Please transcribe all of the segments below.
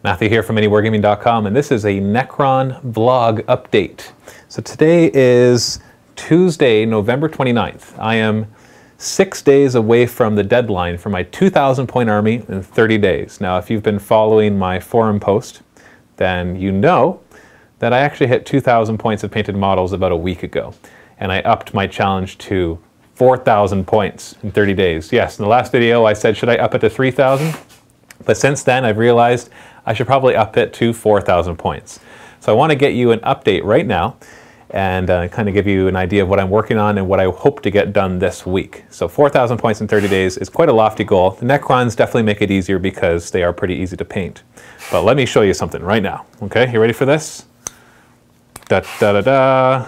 Matthew here from MiniWargaming.com, and this is a Necron vlog update. So today is Tuesday, November 29th. I am 6 days away from the deadline for my 2,000 point army in 30 days. Now, if you've been following my forum post, then you know that I actually hit 2,000 points of painted models about a week ago. And I upped my challenge to 4,000 points in 30 days. Yes, in the last video I said, should I up it to 3,000? But since then I've realized I should probably up it to 4,000 points. So I want to get you an update right now and kind of give you an idea of what I'm working on and what I hope to get done this week. So 4,000 points in 30 days is quite a lofty goal. The Necrons definitely make it easier because they are pretty easy to paint. But let me show you something right now. Okay, you ready for this? Da da da da.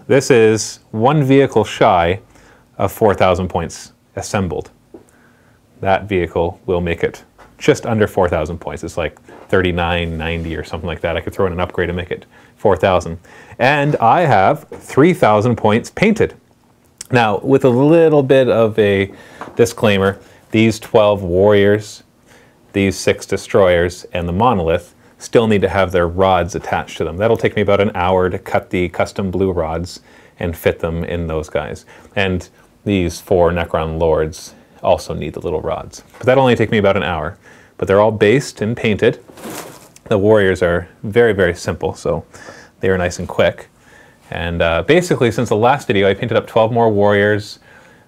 This is one vehicle shy of 4,000 points assembled. That vehicle will make it just under 4,000 points. It's like 39.90 or something like that. I could throw in an upgrade and make it 4,000. And I have 3,000 points painted. Now, with a little bit of a disclaimer, these 12 warriors, these 6 destroyers, and the monolith still need to have their rods attached to them. That'll take me about an hour to cut the custom blue rods and fit them in those guys. And these 4 Necron lords also need the little rods. But that'll only take me about an hour. But they're all based and painted. The warriors are very, very simple, so they are nice and quick. And basically, since the last video, I painted up 12 more warriors,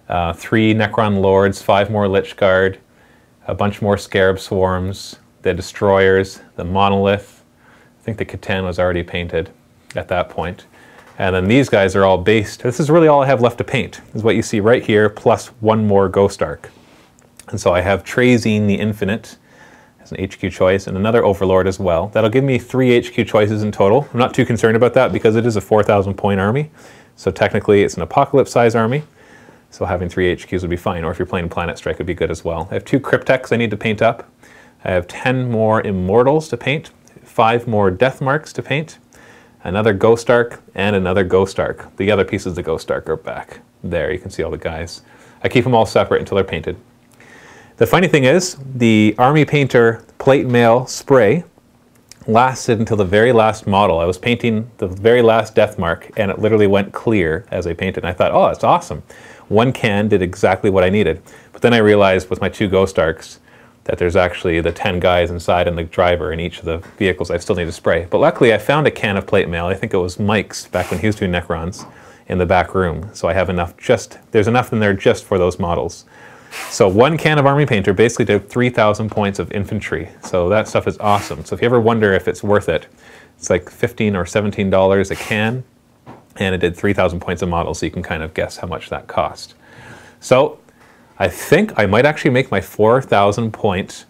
3 Necron lords, 5 more Lich Guard, a bunch more Scarab Swarms, the destroyers, the monolith. I think the Catan was already painted at that point. And then these guys are all based. This is really all I have left to paint, is what you see right here, plus 1 more Ghost Ark. And so I have Trazine the Infinite as an HQ choice, and another Overlord as well. That'll give me 3 HQ choices in total. I'm not too concerned about that because it is a 4,000 point army. So technically it's an Apocalypse size army. So having 3 HQs would be fine, or if you're playing Planet Strike would be good as well. I have 2 Cryptechs I need to paint up. I have 10 more Immortals to paint, 5 more Death Marks to paint, another Ghost Ark, and another Ghost Ark. The other pieces of the Ghost Ark are back there. You can see all the guys. I keep them all separate until they're painted. The funny thing is, the Army Painter Plate Mail spray lasted until the very last model. I was painting the very last Death Mark, and it literally went clear as I painted. And I thought, oh, that's awesome. 1 can did exactly what I needed. But then I realized with my 2 Ghost Arks that there's actually the 10 guys inside and the driver in each of the vehicles I still need to spray. But luckily I found a can of plate mail. I think it was Mike's back when he was doing Necrons in the back room. So I have enough, there's enough in there just for those models. So 1 can of Army Painter basically did 3,000 points of infantry. So that stuff is awesome. So if you ever wonder if it's worth it, it's like $15 or $17 a can, and it did 3,000 points of models, so you can kind of guess how much that cost. So I think I might actually make my 4,000 point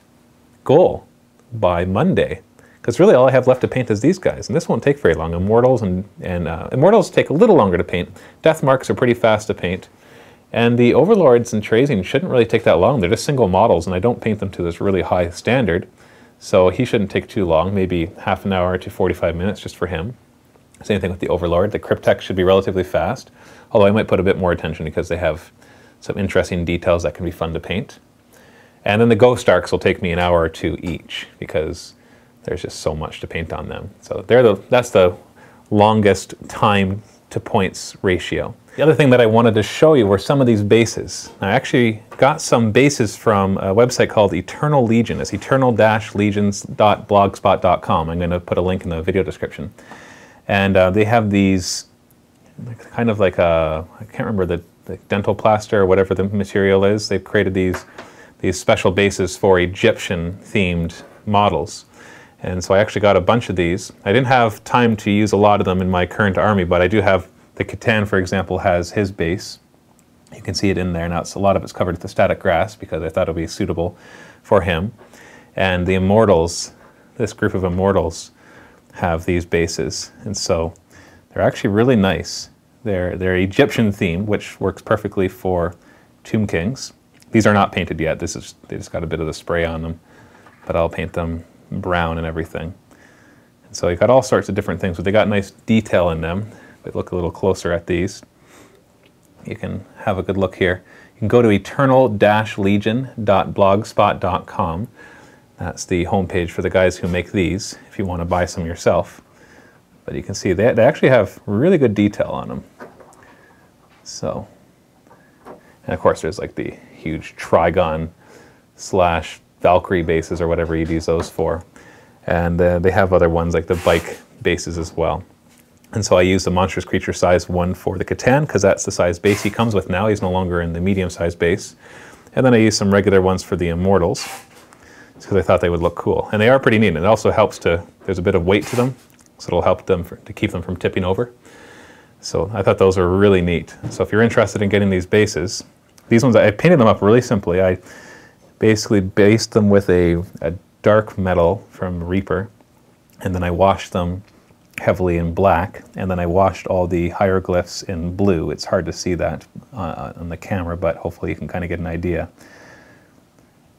goal by Monday, because really all I have left to paint is these guys, and this won't take very long. Immortals and Immortals take a little longer to paint. Death Marks are pretty fast to paint, and the Overlords and Trazine shouldn't really take that long. They're just single models, and I don't paint them to this really high standard, so he shouldn't take too long, maybe half an hour to 45 minutes just for him. Same thing with the Overlord. The Cryptech should be relatively fast, although I might put a bit more attention because they have some interesting details that can be fun to paint. And then the Ghost Arks will take me an hour or 2 each because there's just so much to paint on them. So that's the longest time to points ratio. The other thing that I wanted to show you were some of these bases. I actually got some bases from a website called Eternal Legion. It's eternal-legions.blogspot.com. I'm going to put a link in the video description. And they have these kind of like I can't remember the dental plaster or whatever the material is. They've created these special bases for Egyptian-themed models. And so I actually got a bunch of these. I didn't have time to use a lot of them in my current army, but I do have the Catan, for example, has his base. You can see it in there. Now, a lot of it's covered with the static grass because I thought it would be suitable for him. And the Immortals, this group of Immortals, have these bases. And so they're actually really nice. They're Egyptian themed, which works perfectly for Tomb Kings. These are not painted yet. They just got a bit of the spray on them, but I'll paint them brown and everything. And so you've got all sorts of different things, but they got nice detail in them. If we look a little closer at these, you can have a good look here. You can go to eternal-legion.blogspot.com. That's the homepage for the guys who make these, if you want to buy some yourself. But you can see they actually have really good detail on them. So, and of course there's like the huge Trigon / Valkyrie bases or whatever you'd use those for. And they have other ones like the bike bases as well. And so I used the monstrous creature size one for the Catan because that's the size base he comes with now. He's no longer in the medium size base. And then I used some regular ones for the Immortals because I thought they would look cool. And they are pretty neat. And it also helps there's a bit of weight to them, so it'll help them to keep them from tipping over. So I thought those are really neat. So if you're interested in getting these bases, these ones, I painted them up really simply. I basically based them with a dark metal from Reaper, and then I washed them heavily in black, and then I washed all the hieroglyphs in blue. It's hard to see that on the camera, but hopefully you can kind of get an idea.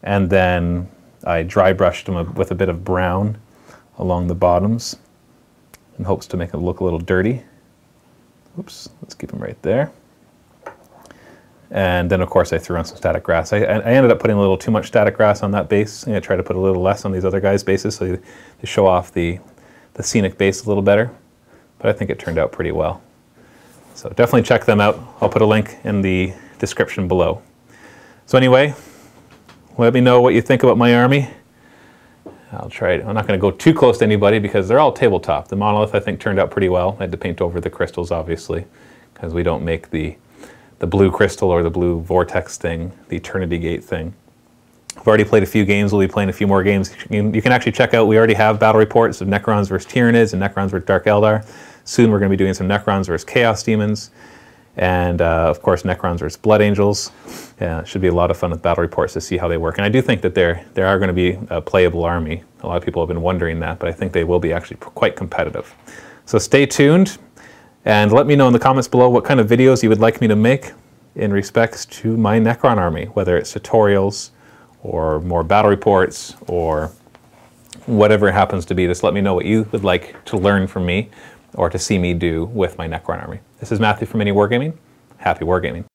And then I dry brushed them with a bit of brown along the bottoms in hopes to make it look a little dirty. Oops, let's keep them right there. And then of course I threw on some static grass. I ended up putting a little too much static grass on that base. I tried to put a little less on these other guys' bases so to show off the scenic base a little better, but I think it turned out pretty well. So definitely check them out. I'll put a link in the description below. So anyway, let me know what you think about my army. I'll try it. I'm not going to go too close to anybody because they're all tabletop. The monolith I think turned out pretty well. I had to paint over the crystals obviously because we don't make the blue crystal or the blue vortex thing, the Eternity Gate thing. I've already played a few games. We'll be playing a few more games. You can actually check out, we already have battle reports of Necrons versus Tyranids and Necrons versus Dark Eldar. Soon we're going to be doing some Necrons versus Chaos Demons. And of course Necrons versus Blood Angels. Yeah, it should be a lot of fun with battle reports to see how they work. And I do think that there are going to be a playable army. A lot of people have been wondering that, but I think they will be actually quite competitive. So stay tuned and let me know in the comments below what kind of videos you would like me to make in respects to my Necron army, whether it's tutorials, or more battle reports, or whatever it happens to be. Just let me know what you would like to learn from me or to see me do with my Necron army. This is Matthew from MiniWarGaming. Happy wargaming.